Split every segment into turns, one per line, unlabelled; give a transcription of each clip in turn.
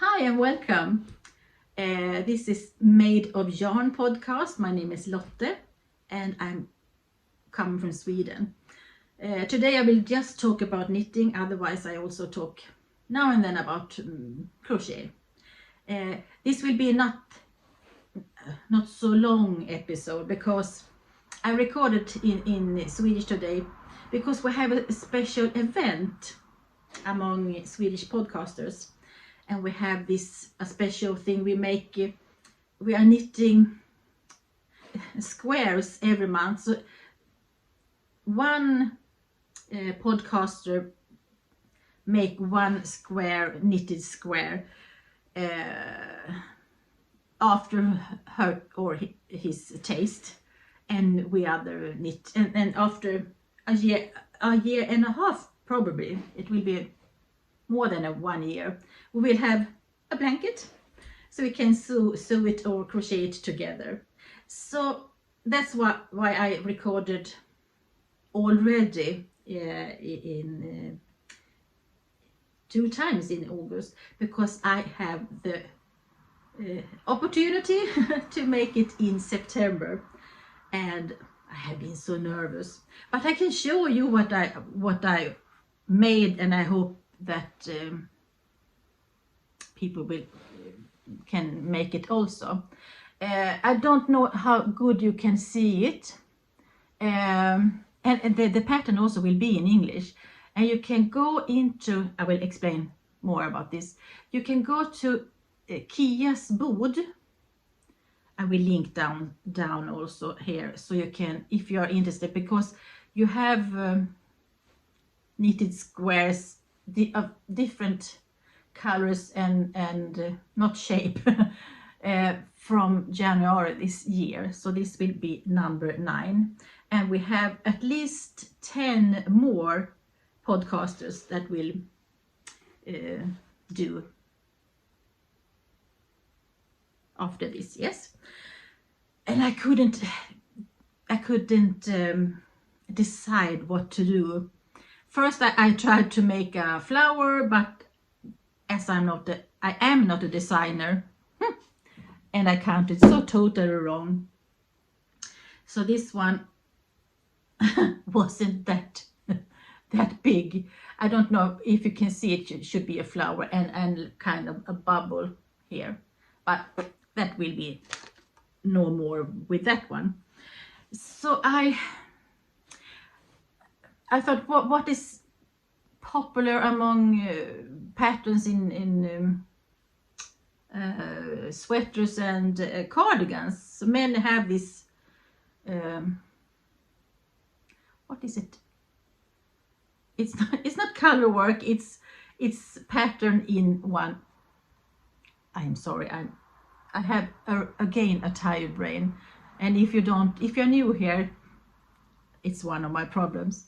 Hi and welcome. This is Made of Yarn podcast. My name is Lotte and I'm coming from Sweden. Today I will just talk about knitting, otherwise I also talk now and then about crochet. This will be not so long episode because I recorded in Swedish today because we have a special event among Swedish podcasters. And we have a special thing we are knitting squares every month. So one podcaster make one knitted square after her or his taste, and we other knit. And after a year and a half, probably it will be more than 1 year, we will have a blanket so we can sew it or crochet it together. So that's why I recorded already in 2 times in August, because I have the opportunity to make it in September, and I have been so nervous. But I can show you what I made, and I hope that people can make it also. I don't know how good you can see it, and the pattern also will be in English, and you can go into, I will explain more about this. You can go to Kias Bod. I will link down also here, so you can, if you are interested, because you have knitted squares of different colors and not shape from January this year. So this will be number 9, and we have at least 10 more podcasters that will do after this. Yes, and I couldn't decide what to do. First, I tried to make a flower, but as I am not a designer, and I counted so totally wrong. So this one wasn't that big. I don't know if you can see it. It should be a flower and kind of a bubble here, but that will be no more with that one. So I thought, what is popular among patterns in sweaters and cardigans. So men have this, what is it? It's not color work. It's pattern in one. I'm sorry. I have again a tired brain, and if you're new here, it's one of my problems.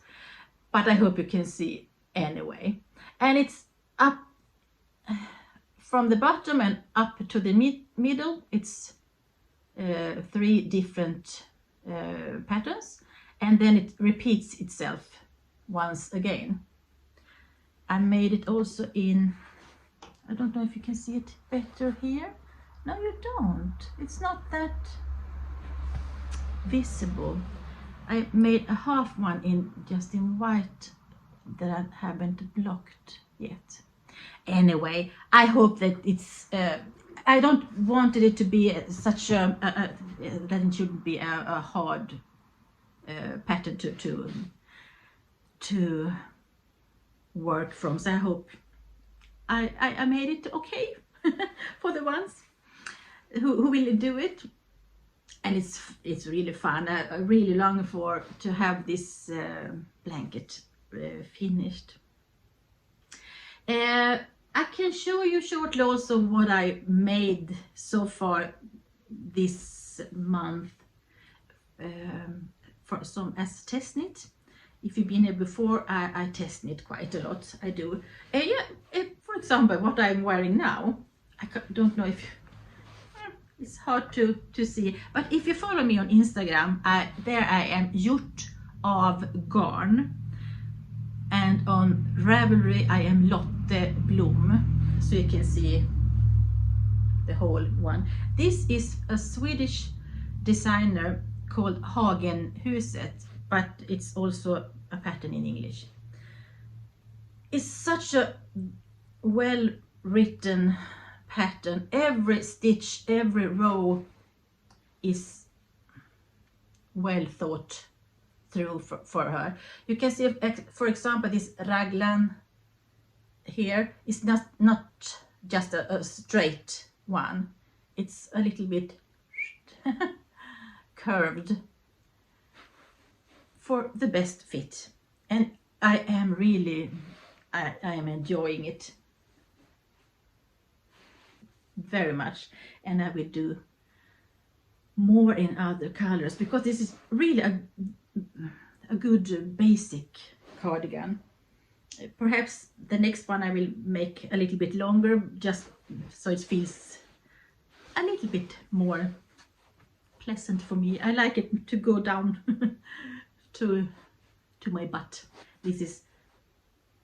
But I hope you can see anyway. And it's up from the bottom and up to the middle. It's 3 different patterns, and then it repeats itself once again. I made it also in, I don't know if you can see it better here. No, you don't. It's not that visible. I made a half one in white that I haven't blocked yet. Anyway, I hope that it's I don't wanted it to be such that it shouldn't be a hard pattern to work from. So I hope I made it okay for the ones who will do it. And it's really fun. I really long to have this blanket finished. I can show you shortly also what I made so far this month for some as test knit. If you've been here before, I test knit quite a lot. I do. For example, what I'm wearing now, I don't know if it's hard to see, but if you follow me on Instagram, there I am Gjort av Garn, and on Ravelry I am Lotte Blom, so you can see the whole one. This is a Swedish designer called Hagenhuset, but it's also a pattern in English. It's such a well written pattern. Every stitch, every row is well thought through for her. You can see, for example, this raglan here is not just a straight one. It's a little bit curved for the best fit, and I am really I am enjoying it very much, and I will do more in other colors because this is really a good basic cardigan. Perhaps the next one I will make a little bit longer, just so it feels a little bit more pleasant for me. I like it to go down to my butt. This is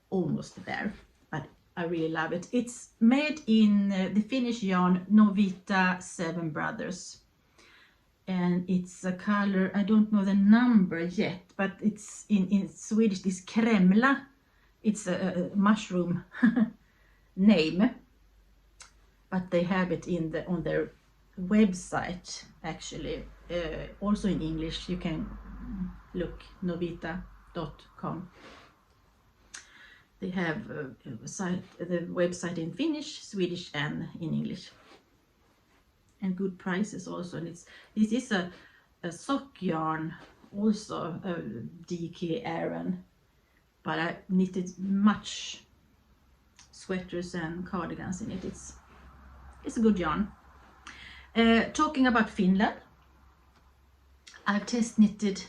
almost there, but I really love it. It's made in the Finnish yarn Novita 7 Brothers, and it's a color, I don't know the number yet, but it's in Swedish, this kremla. It's a mushroom name, but they have it on their website actually, also in English. You can look novita.com. They have the website in Finnish, Swedish and in English, and good prices also. And this is a sock yarn, also a DK Aran, but I knitted much sweaters and cardigans in it. It's a good yarn. Talking about Finland, I've test knitted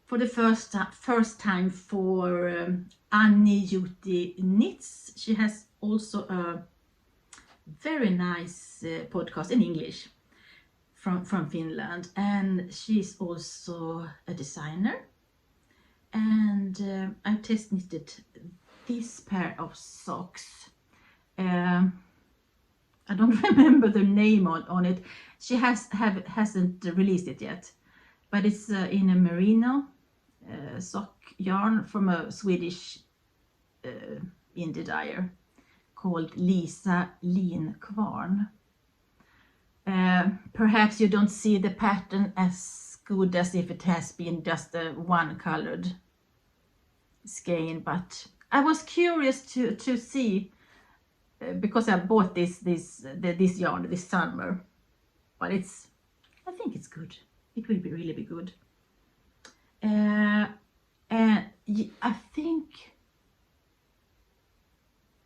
for the first time for Anni Juti Knits. She has also a very nice podcast in English from Finland, and she's also a designer. And I test knitted this pair of socks. I don't remember the name on it. She hasn't released it yet, but it's in a merino sock yarn from a Swedish indie dyer called Lisa Linkvarn. Perhaps you don't see the pattern as good as if it has been just a one colored skein, but I was curious to see, because I bought this yarn this summer, but I think it's good. It will really be good. And I think,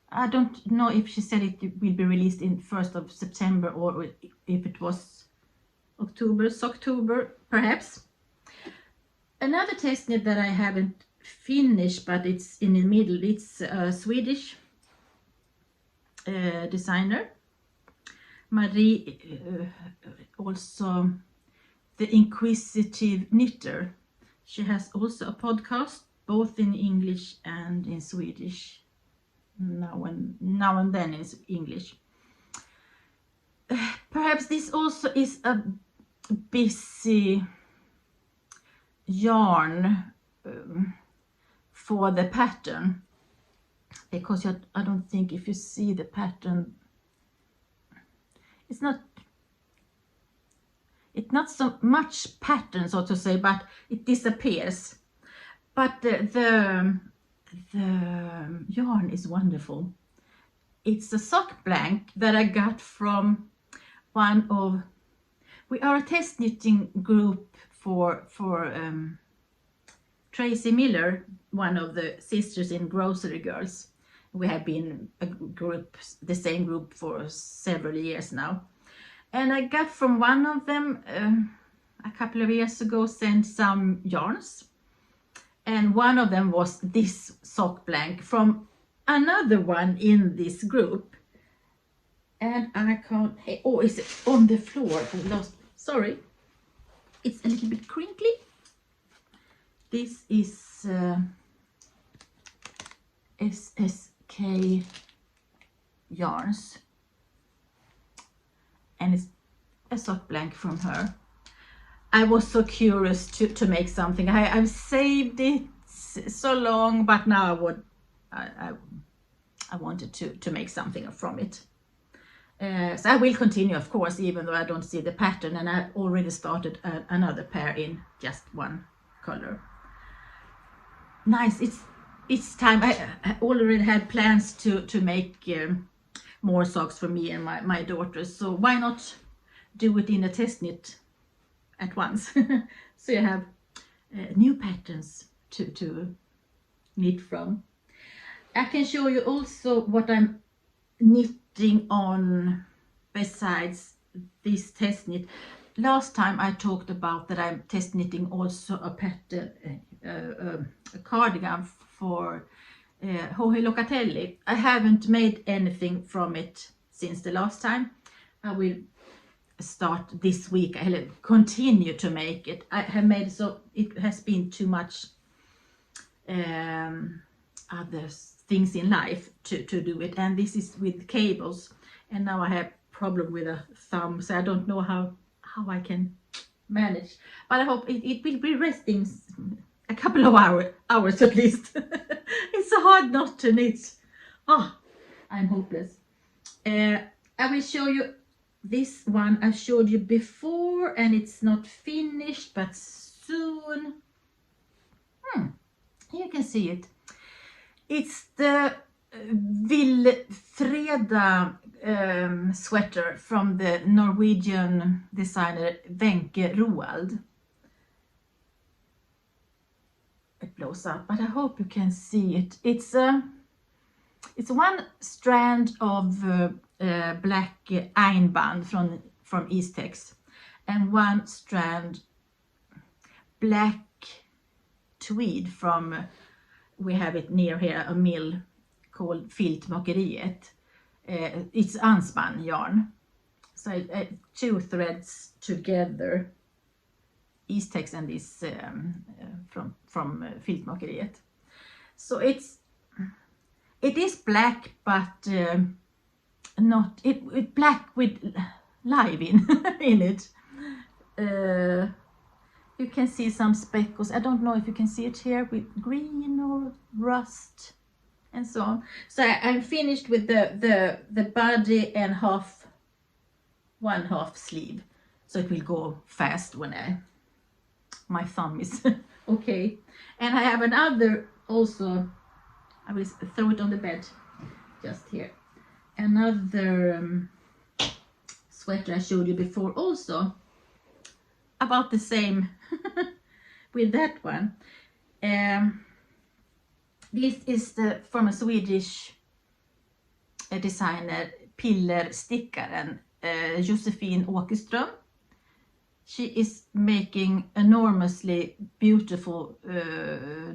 I don't know if she said it will be released in 1st of September or if it was October, perhaps. Another test knit that I haven't finished, but it's in the middle. It's a Swedish designer, Marie, also the Inquisitive Knitter. She has also a podcast, both in English and in Swedish. Now and then in English. Perhaps this also is a busy yarn for the pattern, because I don't think if you see the pattern, it's not so much pattern, so to say, but it disappears. But the yarn is wonderful. It's a sock blank that I got from we are a test knitting group for Tracy Miller, one of the sisters in Grocery Girls. We have been the same group for several years now. And I got from one of them a couple of years ago, sent some yarns. And one of them was this sock blank from another one in this group. And I can't, oh, is it on the floor? I lost, sorry. It's a little bit crinkly. This is SSK yarns. and it's a sock blanket from her. I was so curious to make something. I've saved it so long, but now I wanted to make something from it. So I will continue, of course, even though I don't see the pattern, and I already started another pair in just one color. Nice. It's time. I already had plans to make more socks for me and my daughters, so why not do it in a test knit at once? So you have new patterns to knit from. I can show you also what I'm knitting on besides this test knit. Last time I talked about that I'm test knitting also a pattern, a cardigan for Joji Locatelli. I haven't made anything from it since the last time. I will start this week. I'll continue to make it. I have made, so it has been too much other things in life to do it, and this is with cables, and now I have problem with a thumb, so I don't know how I can manage, but I hope it will be resting a couple of hours at least. It's so hard not to knit. I'm hopeless. I will show you this one I showed you before, and it's not finished, but soon. You can see it. It's the Wilfreda sweater from the Norwegian designer Wenche Roald. It blows up, but I hope you can see it. It's one strand of black Einband from Eastex, and one strand black tweed from, we have it near here, a mill called Filtmakeriet. It's unspun yarn, so two threads together, Eastex and this from Filtmakeriet. So it is black, but not it black with live in it. You can see some speckles. I don't know if you can see it here with green or rust and so on. So I'm finished with the body and one half sleeve. So it will go fast when my thumb is okay. And I have another also. I will throw it on the bed just here. Another sweater I showed you before, also about the same with that one. This is from a Swedish designer, Pillerstickaren, Josefin Åkerström. She is making enormously beautiful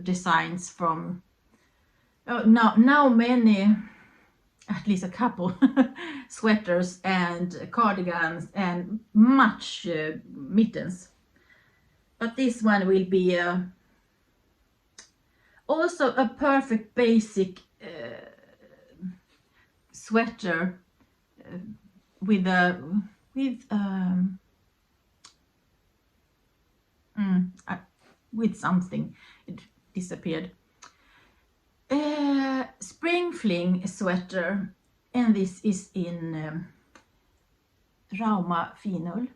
designs from now many, at least a couple sweaters and cardigans and much mittens. But this one will be also a perfect basic sweater with something. It disappeared. Spring Fling sweater, and this is in Rauma Finull.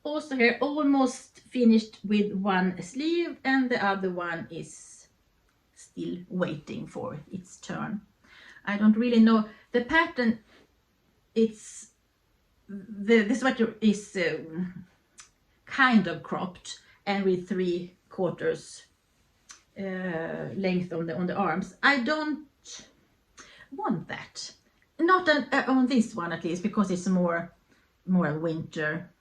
Also here almost finished with one sleeve, and the other one is still waiting for its turn. I don't really know the pattern. It's the sweater is kind of cropped and with 3/4 length on the arms. I don't want that, not on this one at least, because it's more a winter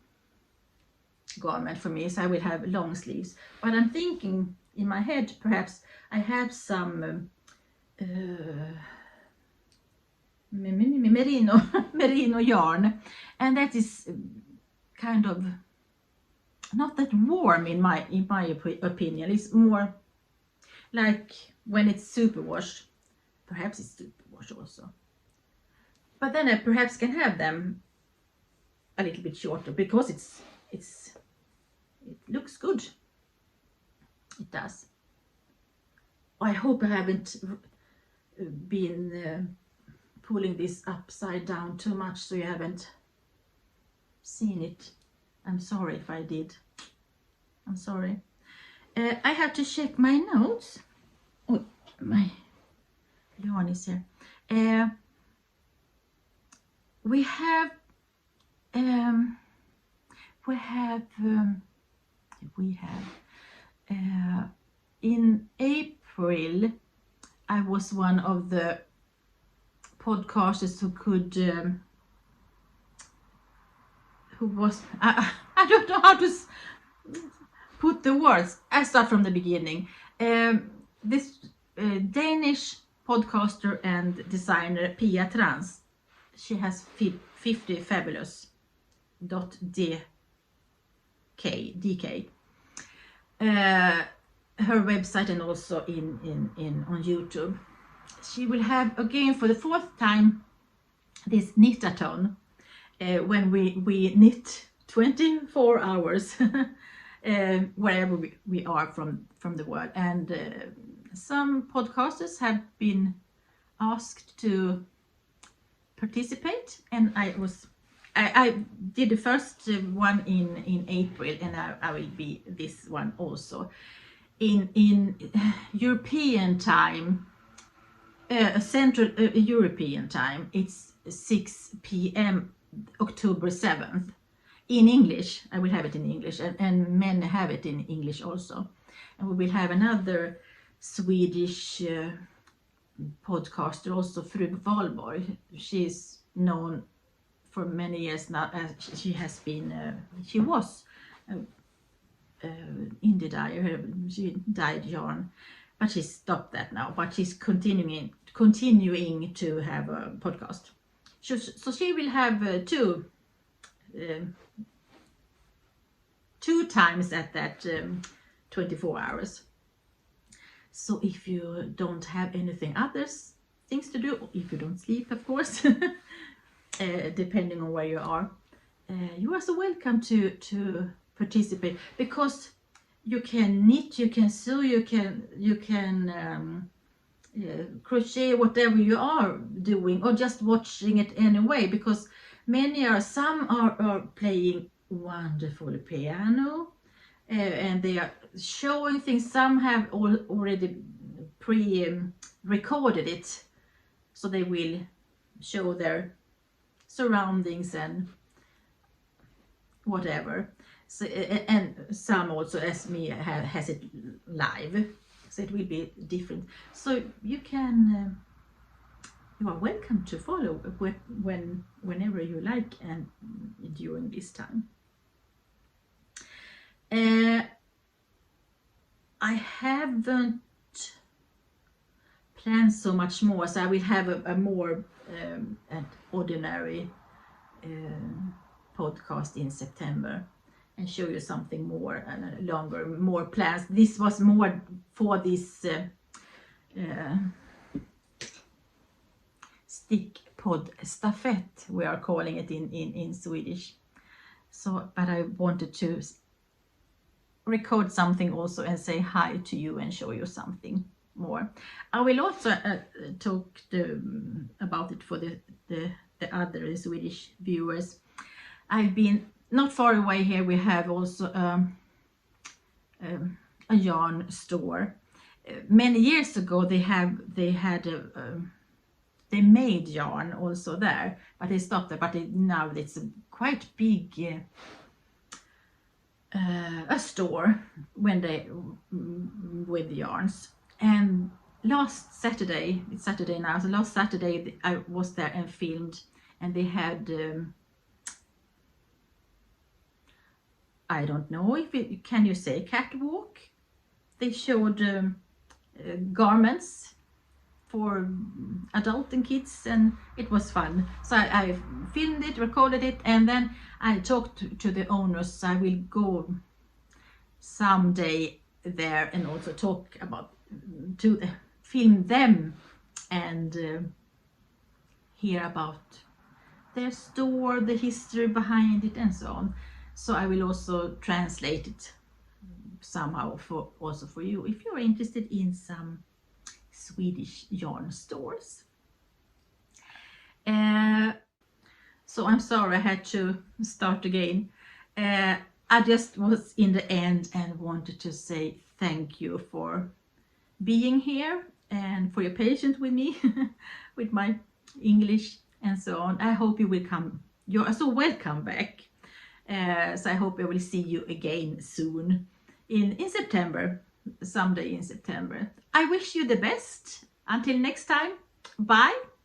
garment for me, so I will have long sleeves. But I'm thinking in my head, perhaps I have some merino yarn, and that is kind of not that warm in my opinion. It's more like when it's superwash. Perhaps it's superwash also, but then I perhaps can have them a little bit shorter because it looks good. It does. I hope I haven't been pulling this upside down too much so you haven't seen it. I'm sorry if I did. I'm sorry. I have to check my notes. Oh, my yarn is here. We have in April, I was one of the podcasters who could I don't know how to put the words. I start from the beginning. This Danish podcaster and designer Pia Trans, she has 50 fabulous .dk. Her website and also on YouTube. She will have again for the 4th time this knit-a-thon when we knit 24 hours wherever we are from the world, and some podcasters have been asked to participate, and I did the first one in April, and I will be this one also in European time, Central European time. It's 6 p.m. October 7th in English. I will have it in English, and men have it in English also. And we will have another Swedish podcaster also, Fru Valborg. She's known for many years now. She was indie dyer. She dyed yarn, but she stopped that now. But she's continuing to have a podcast. So she will have two times at that 24 hours. So if you don't have anything things to do, if you don't sleep, of course, depending on where you are so welcome to participate, because you can knit, you can sew, you can crochet, whatever you are doing, or just watching it anyway, because some are playing wonderful piano, and they are showing things. Some have already recorded it, so they will show their surroundings and whatever. So, and some also, as me, has it live, so it will be different. So you are welcome to follow whenever you like and during this time. I haven't planned so much more, so I will have a more an ordinary podcast in September and show you something more and longer, more plans. This was more for this stick pod stafette, we are calling it in Swedish. So, but I wanted to record something also and say hi to you and show you something more. I will also talk about it for the other Swedish viewers. I've been not far away here. We have also a yarn store. Many years ago they made yarn also there, but they stopped there. But now it's a quite big a store with yarns. And last Saturday, it's Saturday now, so last Saturday I was there and filmed, and they had I don't know if can you say catwalk? They showed garments for adult and kids, and it was fun. So I filmed it, recorded it, and then I talked to the owners. So I will go someday there and also talk about film them and hear about their store, the history behind it and so on. So I will also translate it somehow also for you if you're interested in some Swedish yarn stores. So I'm sorry I had to start again. I just was in the end and wanted to say thank you for being here and for your patience with me with my English and so on. I hope you will come. You're so welcome back. So I hope I will see you again soon in September, someday in September. I wish you the best. Until next time, bye.